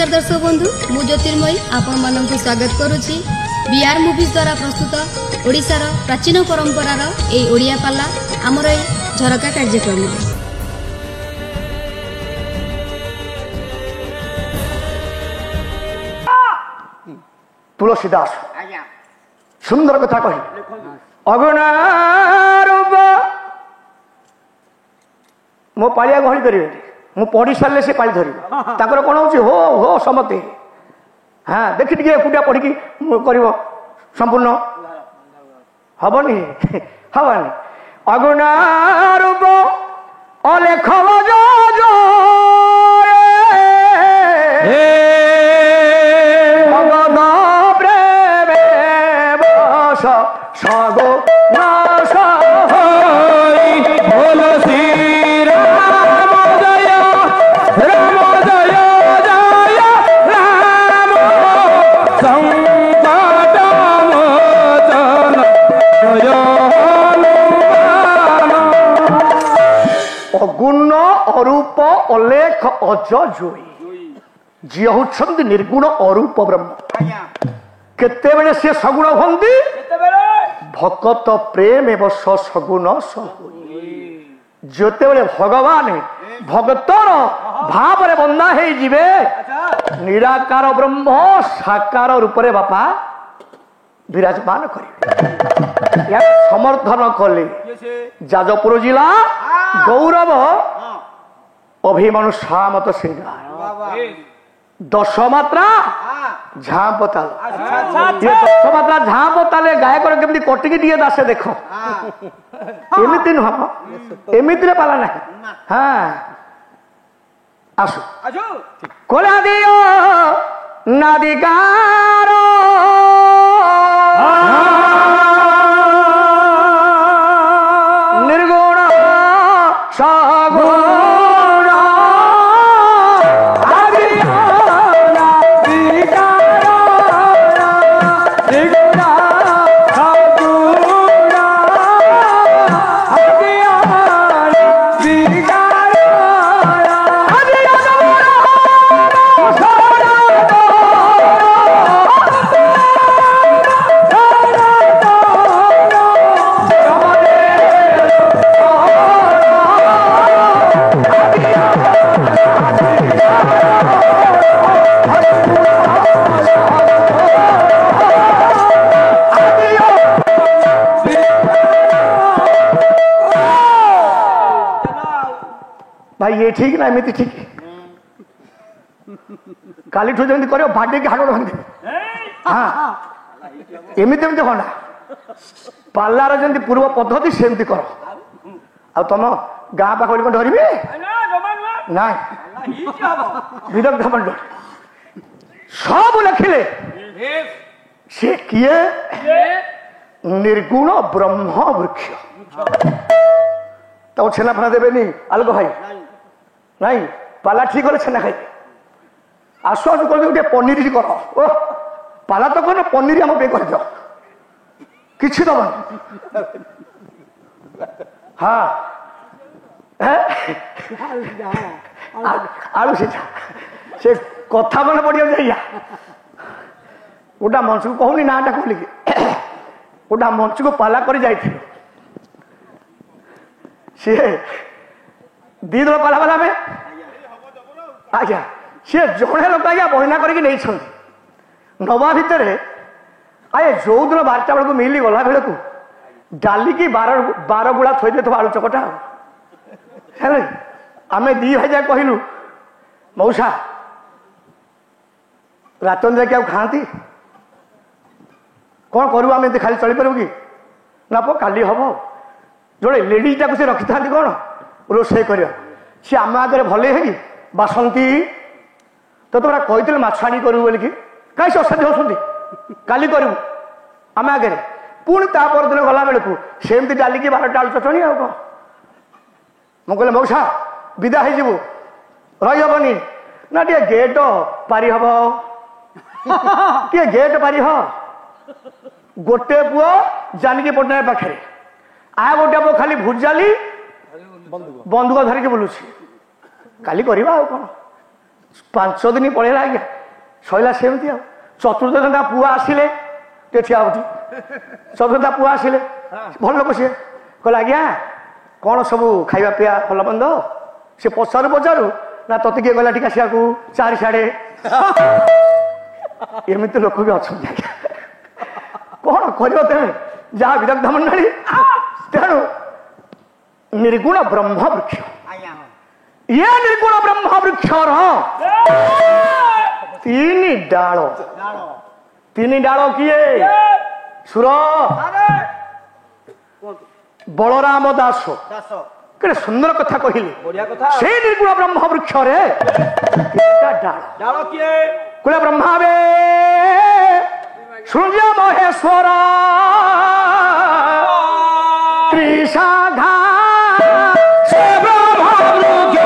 नमस्कार दर्शक बंधु मु ज्योतिर्मयी आपण मानक स्वागत करुच्ची बीआर मूवीज द्वारा प्रस्तुत ओडिशार प्राचीन परंपरार ए ओडिया पाला आमर ए झरका कार्यक्रम तुलसीदास सुंदर कथा कही अगुणारूप मो पालिया गहली करेंगे मु पढ़ी सारे से पाली धर ताकर कौन हो हो समते हाँ देखी टे एकुटिया पढ़ी कर संपूर्ण हबनी हबनी अगुणारूप अलेख गुण अरूप अलेख अज जोई जी होती निर्गुण अरूप ब्रह्म केते बेले से सगुण हंती भगत प्रेम एवं सगुण जोते बेले भगवान भगतर भाव रे बंधा हे जिवे निराकार ब्रह्म साकार रूप रे बापा विराजमान करिवे समर्थन कले जाजपुर जिला गौरव अभिमनु सामत सिंगार दश मात्रा झापताल ये दश मात्रा झापताले गायक केमती कटिकी टे दासे देख एमती नुह एमती पाला ना हाँ आसु कोला दियो नादिकार निर्गुण सगुण भाई ये ठीक ना एमती ठीक काली ठू जमी कर बाटे की हाड़ हाँ एमती एमती हाँ पार्लार जमी पूर्व पद्धति सेमती कर आ तुम गाँ पाख डरबे ना विदग्ध मंडल सब लिखिले से किए निर्गुण ब्रह्म वृक्ष तो छेना फना देवे आलोक भाई नहीं पाला ठीक है छेना खाई आसु आसु कर गोटे पनीर कर ओ पाला तो कौन पनीर आम पे कर दियो किसी दबन हाँ आलू सीधा से कथा मन पड़िया जाइया गोटा मंच को कहूनी नाटा कहली गोटा मंच को पाला कर जाइए सी दी दल पाला पाला में आज्ञा सी जड़े लोक आज्ञा बहिना करके नहीं नवा भितर आए जो दिन 12टा बेलू मिली गला बेलू डाली की 12 गुड़ा थोई दे आलू चकटा आम दी भाई जा कहलु मौसा रातन जाके खाती कौन करू आम खाली चली पारू कि ना पो काली हम जोड़े लेडीज टाक से रखी था कौन रोसे कर सी आम आगे भले है बासंती तो तुम कही माछाणी करू बोल कि कहीं अशांति होती काली करू आम आगे पुणी तापर दिन गला बेलू सेमती डाली की 12टा आलू चटणी आ कौन मुझे मौसा विदा हो रही हेनी ना टे गेट पारि हम टे गेट पारि ह गोटे पुओ जानकी पट्टनायक पाखे आ गोटे पुओ खाली भुजाली बंदूक धरिकी बुलूसी काली करवा कौन 5 ଦିନ ପଳେଇଲା ଆଜ୍ଞା ସଇଲା ସେମିତି ଆଉ। ଚତୁର୍ଥ ଦିନ ତା ପୁଅ ଆସିଲେ ଟିକେ ଠିଆ ଉଠି ଚତୁର୍ଥ ପୁଅ ଆସିଲେ ଭଲ ଲୋକ ସିଏ କହିଲେ ଆଜ୍ଞା କ'ଣ ସବୁ ଖାଇବା ପିଇବା ଭଲ ମନ୍ଦ ସେ ପଚାରୁ ନା ତତେ କିଏ ଗଲା ଟିକେ ଆସିବାକୁ 4 ସାଢ଼େ ଏମିତି ଲୋକ ବି ଅଛନ୍ତି ଆଜ୍ଞା। କ'ଣ କରିବ ତେଣୁ ଯାହା ବିଦଗ୍ଧ ମଣ୍ଡଳୀ ତେଣୁ ନିର୍ଗୁଣ ବ୍ରହ୍ମ ବୃକ୍ଷ ଇଏ ନିର୍ଗୁଣ ବ୍ରହ୍ମ ବୃକ୍ଷର 3 ଡାଳ 3 ଡାଳ କିଏ ସୁର ବଳରାମ ଦାସ କେତେ ସୁନ୍ଦର କଥା କହିଲେ ସେଇ ନିର୍ଗୁଣ ବ୍ରହ୍ମ ବୃକ୍ଷରେ 3ଟା ଡାଳ କିଏ କୁଳ ବ୍ରହ୍ମାବେ ସୂର୍ଯ୍ୟ ମହେଶ୍ୱର ତ୍ରିଶାଖା ସେ ବ୍ରହ୍ମ ବୃକ୍ଷ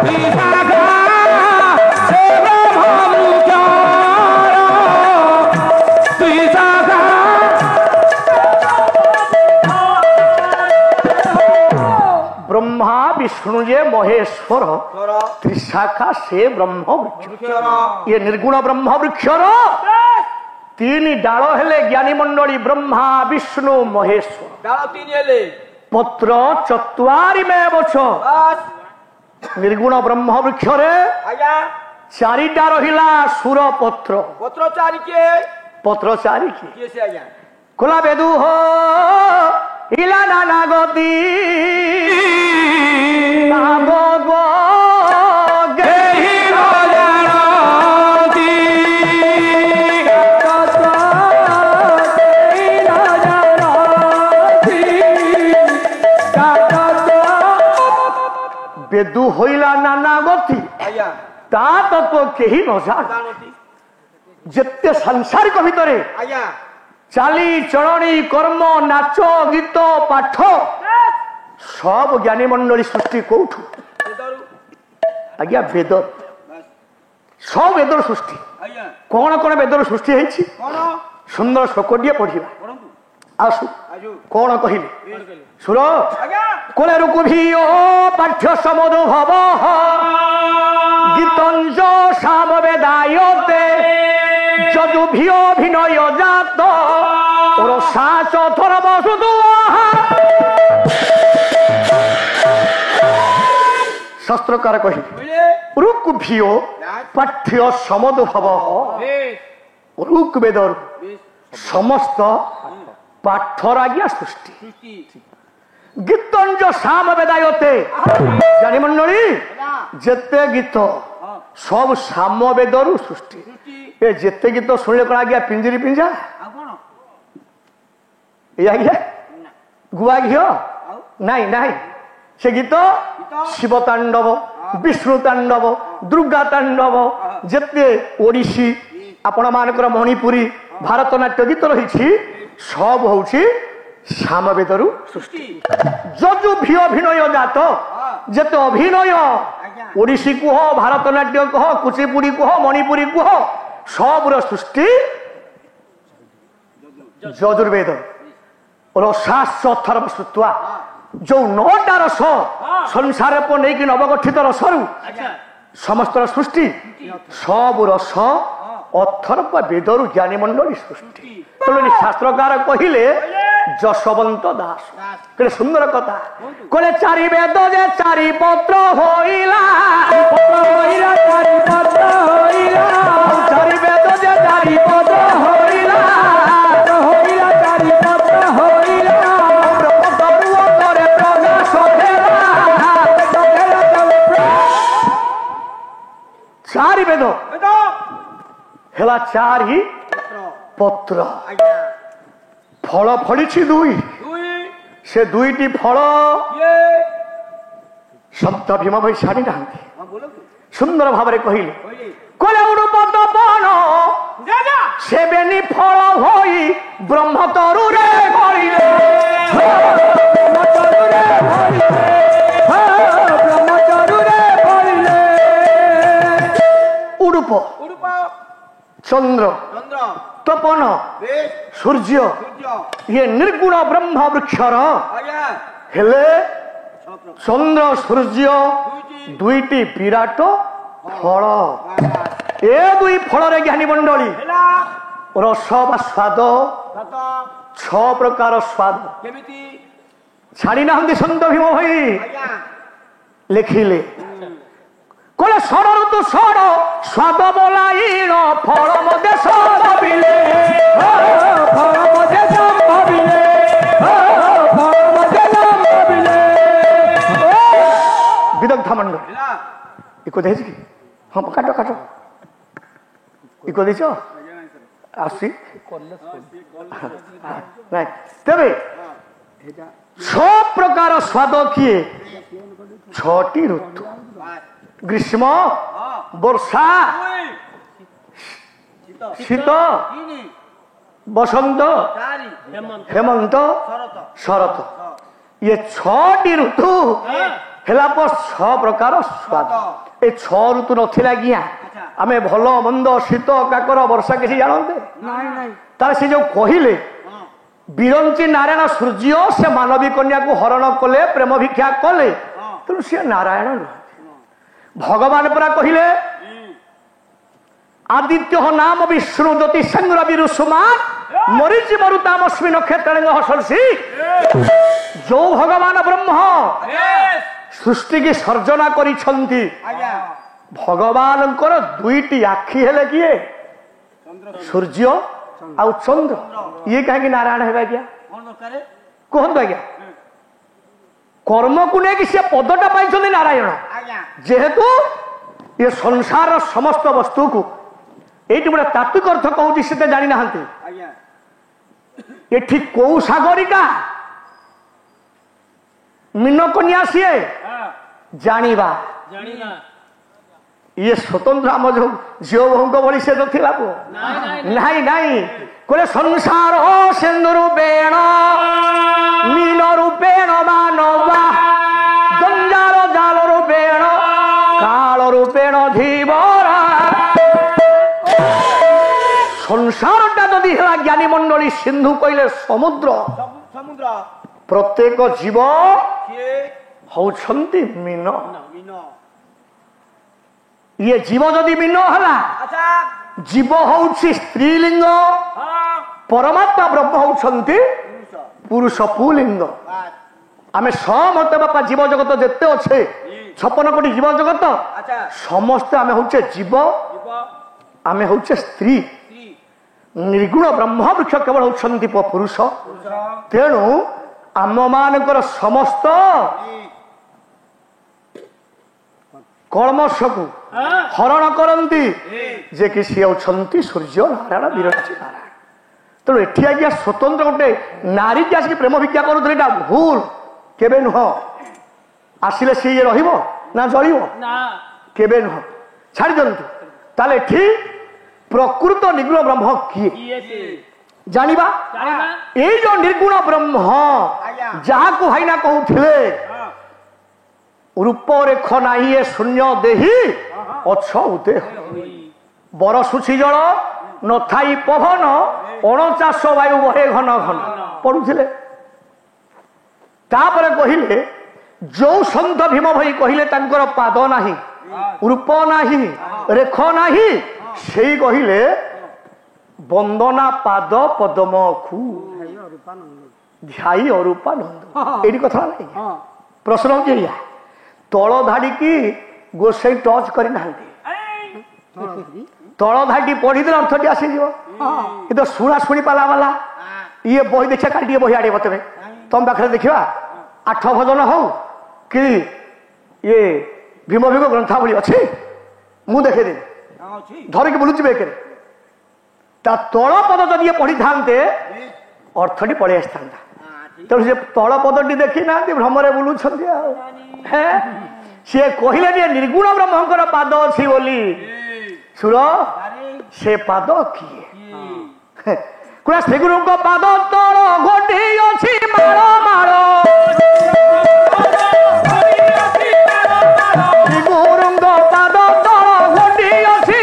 ତ୍ରିଶାଖା ସେ ବ୍ରହ୍ମ ବୃକ୍ଷ ତ୍ରିଶାଖା ब्रह्मा विष्णु जे महेश्वर त्रिशाखा से ब्रह्म वृक्ष ये निर्गुण ब्रह्म वृक्षर 3 डाल हेले ज्ञानी मंडली ब्रह्मा विष्णु महेश्वर पत्र 4 में बछ निर्गुण ब्रह्म वृक्ष 4टा रहिला सुर पत्र पत्र 4 किए कोला बेदू हो इला नाना गति बेदू होइला नाना गति ता तो केही न जान जेते संसारिक भितरे चाली चलनी कर्म नाच गीत पाठ सब ज्ञानी मंडली सृष्टि कौठू आज्ञा वेद सब वेदर सृष्टि कौन कौन वेदर सृष्टि है सुंदर श्लोकटिए पढ़ा आसु कौन कहले सुर कोले रुकु भियो पाठ्य समदो भव गीतंज साम वेदायते जदु भियो भिनय जात और साच थर बसुदु शास्त्रकार कहि रुक भियो पाठ्य समदो भव रुक वेदर समस्त पाठर आज्ञा सृष्टि गीतंज साम वेदायते जानी मंडली जेते गीत सब साम वेदरु सृष्टि ए जेते गीत शुणिले कौन आज्ञा पिंजरी पिंजा आज्ञा गुआ घी नाई नाई से गीत शिव तांडव विष्णु तांडव दुर्गा तांडव जेते ओडिसी आपण मानकर मणिपुरी भारतनाट्य गीत रही सब हूँ सामवेदरु सृष्टि जजु भी अभिनय जात जेते अभिनय ओडिसी कुह भारतनाट्य कह कुचिपुड़ी कुह मणिपुरी कुह सब सृष्टि यजुर्वेद रसास्वथर श्रुत्वा जो 9टा रस संसार को नहीं नवगठित रसरु समस्त सृष्टि सब रस अथर्व वेदरु ज्ञानी मंडली सृष्टि तेणु शास्त्रकार कहले जशवंत दास के सुंदर कथा कहले 4 वेद जे 4 पत्र होइला 4 वेद जे 4 पत्र होइला 4 पत्र होइला ब्रह्मतत्व करे प्रकाश देला 4 वेद हेला 4 ही पत्र फल फली 2 से 2टी फल शब्द भीम भाई छाड़ी ना सुंदर भाव कहले कहले उड़पतपन से बेनी फल होई ब्रह्म तरु रे गलिले उड़प चंद्र तपन सूर्य ये निर्गुण ब्रह्म वृक्षर हेले चंद्र सूर्य ଦୁଇଟି ବିରାଟ ଫଳ। ଏ ଦୁଇ ଫଳରେ ଜ୍ଞାନୀ ମଣ୍ଡଳୀ ରସ ବା ସ୍ୱାଦ 6 ପ୍ରକାର ସ୍ୱାଦ ଛାଡ଼ି ନାହାନ୍ତି ସନ୍ତ ଭୀମ ଭାଇ ଲେଖିଲେ। କହିଲେ ଷଡ଼ ଋତୁ ଷଡ଼ ସ୍ୱାଦ ବୋଲାଇଣ ଫଳ ମଧ୍ୟ ଭାବିଲେ ଫଳ ମଧ୍ୟ ଭାବିଲେ ଫଳ ମଧ୍ୟ ଭାବିଲେ। ବିଦଗ୍ଧ ମଣ୍ଡଳ ଇକୋ ଦେଇଛି କି? ହଁ କାଟ କାଟ ଇକୋ ଦେଇଛ ଆସୁଛି ନାଇଁ। ତେବେ 6 ପ୍ରକାର ସ୍ୱାଦ କିଏ? 6ଟି ଋତୁ ଗ୍ରୀଷ୍ମ ବର୍ଷା ଶୀତ ବସନ୍ତ ହେମନ୍ତ ଶରତ। ଇଏ 6ଟି ଋତୁ ହେଲା 6 ପ୍ରକାର ସ୍ୱାଦ। ଏ 6 ଋତୁ ନଥିଲା ଆଜ୍ଞା ଆମେ ଭଲ ମନ୍ଦ ଶୀତ କାକର ବର୍ଷା କିଛି ଜାଣନ୍ତେ? ତାହେଲେ ସେ ଯୋଉ କହିଲେ ବିରଞ୍ଚି ନାରାୟଣ ସୂର୍ଯ୍ୟ ସେ ମାନବୀ କନ୍ୟାକୁ ହରଣ କଲେ ପ୍ରେମ ଭିକ୍ଷା କଲେ ତେଣୁ ସେ ନାରାୟଣ ନୁହନ୍ତି। ଭଗବାନ ପରା କହିଲେ ଆଦିତ୍ୟ ନାମ ବିଷ୍ଣୁ ଜ୍ୟୋତି ସଂଗ୍ର ବିରୁସୁମାନ ମରିଚି ମରୁତାମସ୍ମି ନକ୍ଷତ୍ରଙ୍ଗ ହସର୍ଷି। ଯୋଉ ଭଗବାନ ବ୍ରହ୍ମ ସୃଷ୍ଟି କି ସର୍ଜନା କରିଛନ୍ତି ଭଗବାନଙ୍କର 2ଟି ଆଖି ହେଲେ କିଏ? ସୂର୍ଯ୍ୟ ଆଉ ଚନ୍ଦ୍ର। ଇଏ କାହିଁକି ନାରାୟଣ ହେବେ ଆଜ୍ଞା କୁହନ୍ତୁ ଆଜ୍ଞା? କର୍ମକୁ ନେଇକି ସେ ପଦଟା ପାଇଛନ୍ତି ନାରାୟଣ। ଯେହେତୁ ଏ ସଂସାରର ସମସ୍ତ ବସ୍ତୁକୁ ଏଇଠି ଗୋଟେ ତାତ୍ତ୍ୱିକ ଅର୍ଥ କହୁଛି ସେ ଜାଣି ନାହାନ୍ତି। ଏଠି କୋଉ ସାଗରିକା ମୀନ କନ୍ୟା ସିଏ ଜାଣିବା ଇଏ ସ୍ୱତନ୍ତ୍ର ଆମ ଯୋଉ ଝିଅ ବୋହୂଙ୍କ ଭଳି ସେ ନଥିଲା ପୁଅ ନାଇଁ ନାଇଁ। କହିଲେ ସଂସାର ସିନ୍ଧୁ ରୂପେଣ ମୀନ ରୂପେଣ ମାନବା ଜଞ୍ଜାଳ ଜାଲ ରୂପେଣ କାଳ ରୂପେଣ ଧୀବରା। ସଂସାରଟା ଯଦି ହେଲା ଜ୍ଞାନୀ ମଣ୍ଡଳୀ ସିନ୍ଧୁ କହିଲେ ସମୁଦ୍ର ପ୍ରତ୍ୟେକ ଜୀବ ହଉଛନ୍ତି ମୀନ। ଇଏ ଜୀବ ଯଦି ମୀନ ହେଲା ଜୀବ ହଉଛି ସ୍ତ୍ରୀଲିଙ୍ଗ ପରମାତ୍ମା ବ୍ରହ୍ମ ହଉଛନ୍ତି ପୁରୁଷ ପୁଲିଙ୍ଗ। ଆମେ ସମସ୍ତେ ବାପା ଜୀବ ଜଗତ ଯେତେ ଅଛେ 56 କୋଟି ଜୀବ ଜଗତ ସମସ୍ତେ ଆମେ ହଉଛେ ଜୀବ ଆମେ ହଉଛେ ସ୍ତ୍ରୀ। ନିର୍ଗୁଣ ବ୍ରହ୍ମ ବୃକ୍ଷ କେବଳ ହଉଛନ୍ତି ପୁରୁଷ। ତେଣୁ ଆମ ମାନଙ୍କର ସମସ୍ତ କଳମଶକୁ ହରଣ କରନ୍ତି ଯେ କି ସିଏ ହଉଛନ୍ତି ସୂର୍ଯ୍ୟ ନାରାୟଣ ବିରଞ୍ଚି ନାରାୟଣ। ତେଣୁ ଏଠି ଆଜ୍ଞା ସ୍ୱତନ୍ତ୍ର ଗୋଟେ ନାରୀକି ଆସିକି ପ୍ରେମ ଭିକ୍ଷା କରୁଥିଲେ ଏଇଟା ଭୁଲ କେବେ ନୁହଁ। ଆସିଲେ ସିଏ ରହିବ ନା ଜଳିବ? କେବେ ନୁହଁ। ଛାଡ଼ି ଦିଅନ୍ତୁ। ତାହେଲେ ଏଠି ପ୍ରକୃତ ନିର୍ଗୁଣ ବ୍ରହ୍ମ କିଏ ଜାଣିବା? ଏଇ ଯୋଉ ନିର୍ଗୁଣ ବ୍ରହ୍ମ ଯାହାକୁ ଭାଇନା କହୁଥିଲେ ରୂପ ରେଖ ନାହିଁ ଏ ଶୂନ୍ୟ ଦେହି ଅଛ ଉଦେହ ବରସୁଛି ଜଳ ନଥାଇ ପବନ ଅଣଚାଷ ବାୟୁ ବହେ ଘନ ଘନ ପଢୁଥିଲେ। ତାପରେ କହିଲେ ଯୋଉ ସନ୍ଥ ଭୀମ ଭାଇ କହିଲେ ତାଙ୍କର ପାଦ ନାହିଁ ରୂପ ନାହିଁ ରେଖ ନାହିଁ ସେଇ କହିଲେ ବନ୍ଦନା ପାଦ ପଦମକୁ ଧ୍ୟାଇ ଅରୂପାନନ୍ଦ। ଏଇଠି କଥା ନାହିଁ। ପ୍ରଶ୍ନ ହଉଛି ଏଇଆ ତଳ ଧାଡିକି ଗୋସାଇ ଟଚ୍ କରିନାହାନ୍ତି। ତଳ ଧାଡି ପଢିଦେଲେ ଅର୍ଥଟି ଆସିଯିବ। କିନ୍ତୁ ଶୁଣା ଶୁଣି ପାଲା ବାଲା ଇଏ ବହି ଦେଖିବା କାଲି ଟିକେ ବହି ଆଣିବ ତେବେ ତମ ପାଖରେ ଦେଖିବା 8 ଭଜନ ହଉ କି ଇଏ ଭୀମ ଭୀମ ଗ୍ରନ୍ଥାବଳୀ ଅଛି ମୁଁ ଦେଖେଇଦେବି ଧରିକି ବୁଲୁଛି ବେକରେ। ତା ତଳ ପଦ ଯଦି ପଢିଥାନ୍ତେ ଅର୍ଥଟି ପଳେଇ ଆସିଥାନ୍ତା। ତେଣୁ ସେ ତଳ ପଦଟି ଦେଖି ନାହାନ୍ତି ଭ୍ରମରେ ବୁଲୁଛନ୍ତି। ଆଉ ସିଏ କହିଲେ ଯେ ନିର୍ଗୁଣ ବ୍ରହ୍ମଙ୍କର ପାଦ ଅଛି ବୋଲି। ଶୁଣ ସେ ପାଦ କିଏ? ଶ୍ରୀ ଗୁରୁଙ୍କ ପାଦ ତଳ ଗୋଟି ଅଛି ମାଳ ମାଳ ଶ୍ରୀ ଗୁରୁଙ୍କ ପାଦ ତଳ ଗୋଟି ଅଛି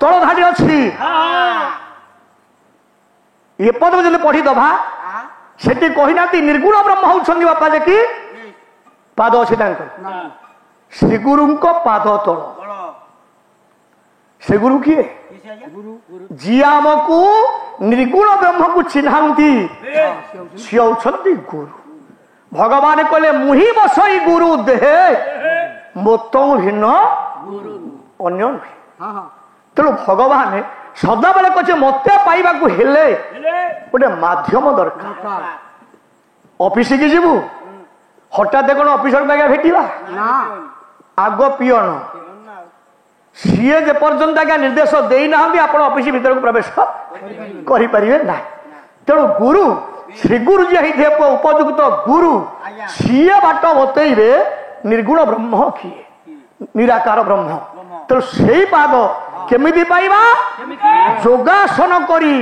ତଳ ଧାଡି ଅଛି। ଏ ପଦ ଯଦି ପଢିଦବା ସେଠି କହିନାହାନ୍ତି ନିର୍ଗୁଣ ବ୍ରହ୍ମ ହଉଛନ୍ତି ବାପା ଯେ କି ପାଦ ଅଛି ତାଙ୍କର ଶ୍ରୀଗୁରୁଙ୍କ ପାଦ ତଳ। ସେ ଗୁରୁ କିଏ? ଯିଏ ଆମକୁ ନିର୍ଗୁଣ ବ୍ରହ୍ମକୁ ଚିହ୍ନାନ୍ତି ସିଏ ହଉଛନ୍ତି ଗୁରୁ। ଭଗବାନ କହିଲେ ମୁହିଁ ବସଇ ଗୁରୁ ଦେହେ ମୋତ ଭିନ୍ନ ଅନ୍ୟ ନୁହେଁ। ତେଣୁ ଭଗବାନ ସଦାବେଳେ କହୁଛି ମତେ ପାଇବାକୁ ହେଲେ ଗୋଟେ ମାଧ୍ୟମ ଦରକାର। ଅଫିସ କି ଯିବୁ ହଠାତ୍ କଣ ଅଫିସର ଆଜ୍ଞା ଭେଟିବା? ଆଗ ପିଅନ ସିଏ ଯେ ପର୍ଯ୍ୟନ୍ତ ଆଜ୍ଞା ନିର୍ଦ୍ଦେଶ ଦେଇନାହାନ୍ତି ଆପଣ ଅଫିସ ଭିତରକୁ ପ୍ରବେଶ କରିପାରିବେ ନାହିଁ। ତେଣୁ ଗୁରୁ ଶ୍ରୀଗୁରୁ ଯିଏ ହେଇଥିବେ ଉପଯୁକ୍ତ ଗୁରୁ ସିଏ ବାଟ ବତେଇବେ ନିର୍ଗୁଣ ବ୍ରହ୍ମ କିଏ, ନିରାକାର ବ୍ରହ୍ମ। ତେଣୁ ସେଇ ପାଦ କେମିତି ପାଇବା? ଯୋଗାସନ କରି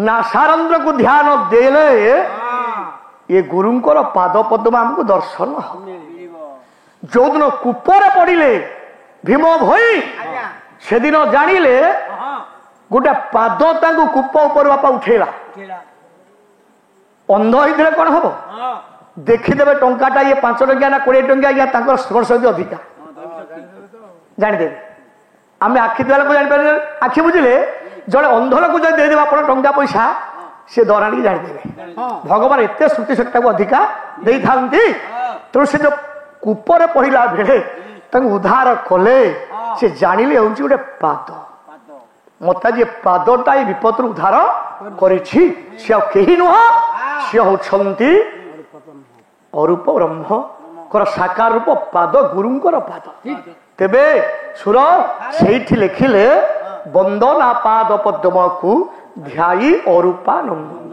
ନାସାରନ୍ଧ୍ରକୁ ଧ୍ୟାନ ଦେଲେ ଏ ଗୁରୁଙ୍କର ପାଦ ପଦ୍ମ ଆମକୁ ଦର୍ଶନ ହବ। ଯୋଉଦିନ କୂପରେ ପଡ଼ିଲେ ଭୀମ ଭୋଇ ସେଦିନ ଜାଣିଲେ ଗୋଟେ ପାଦ ତାଙ୍କୁ କୂପ ଉପରୁ ବାପା ଉଠେଇଲା। ଅନ୍ଧ ହେଇଥିଲେ କଣ ହବ? ଦେଖିଦେବେ ଟଙ୍କାଟା ଇଏ 5 ଟଙ୍କିଆ ନା 20 ଟଙ୍କିଆ, ଆଜ୍ଞା ତାଙ୍କର ସ୍ପର୍ଶ ଅଧିକା ଜାଣିଦେବେ। ଆମେ ଆଖି ଦେବା ଲୋକ ଜାଣିପାରିଲେ, ଆଖି ବୁଝିଲେ ଜଣେ ଅନ୍ଧ ଲୋକ ଯଦି ଦେଇଦେବେ ଆପଣ ଟଙ୍କା ପଇସା ସେ ଦରାଣିକି ଜାଣିଦେବେ। ଭଗବାନ ଏତେ ସୃଷ୍ଟି ଶକ୍ତିଟାକୁ ଅଧିକା ଦେଇଥାନ୍ତି। ତେଣୁ ସେ ଯୋଉ କୂପରେ ପଡ଼ିଲା ବେଳେ ତାଙ୍କୁ ଉଦ୍ଧାର କଲେ ସେ ଜାଣିଲେ ହେଉଛି ଗୋଟେ ପାଦ। ମତେ ଯିଏ ପାଦଟା ଏ ବିପଦରୁ ଉଦ୍ଧାର କରିଛି ସେ ଆଉ କେହି ନୁହଁ, ସେ ହଉଛନ୍ତି ଅରୂପ ବ୍ରହ୍ମଙ୍କର ସାକାର ରୂପ ପାଦ, ଗୁରୁଙ୍କର ପାଦ। ତେବେ ସୁର ସେଇଠି ଲେଖିଲେ ବନ୍ଦନା ପାଦ ପଦ୍ମକୁ ଧ୍ୟାଇ ଅରୂପାନନ୍ଦ।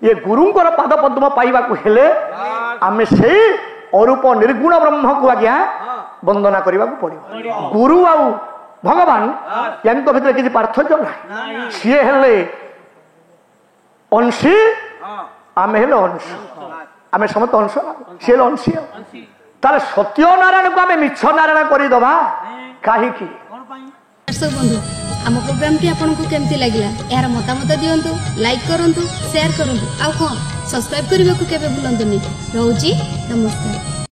ଏ ଗୁରୁଙ୍କର ପାଦ ପଦ୍ମ ପାଇବାକୁ ହେଲେ ଆମେ ସେଇ ଅରୂପ ନିର୍ଗୁଣ ବ୍ରହ୍ମକୁ ଆଜ୍ଞା ବନ୍ଦନା କରିବାକୁ ପଡିବ। ଗୁରୁ ଆଉ ଭଗବାନ ୟାଙ୍କ ଭିତରେ କିଛି ପାର୍ଥକ୍ୟ ନାହିଁ। ସିଏ ହେଲେ ଅଂଶୀ, ଆମେ ହେଲେ ଅଂଶ, ଆମେ ସମସ୍ତେ ଅଂଶ, ସିଏ ହେଲେ ଅଂଶୀ। ତାହେଲେ ସତ୍ୟ ନାରାୟଣକୁ ଆମେ ମିଛ ନାରାୟଣ କରିଦବା କାହିଁକି? ବନ୍ଧୁ ଆମ ପ୍ରୋଗ୍ରାମଟି ଆପଣଙ୍କୁ କେମିତି ଲାଗିଲା ଏହାର ମତାମତ ଦିଅନ୍ତୁ, ଲାଇକ୍ କରନ୍ତୁ, ସେୟାର କରନ୍ତୁ, ଆଉ ହଁ ସବସ୍କ୍ରାଇବ କରିବାକୁ କେବେ ଭୁଲନ୍ତୁନି। ରହୁଛି, ନମସ୍କାର।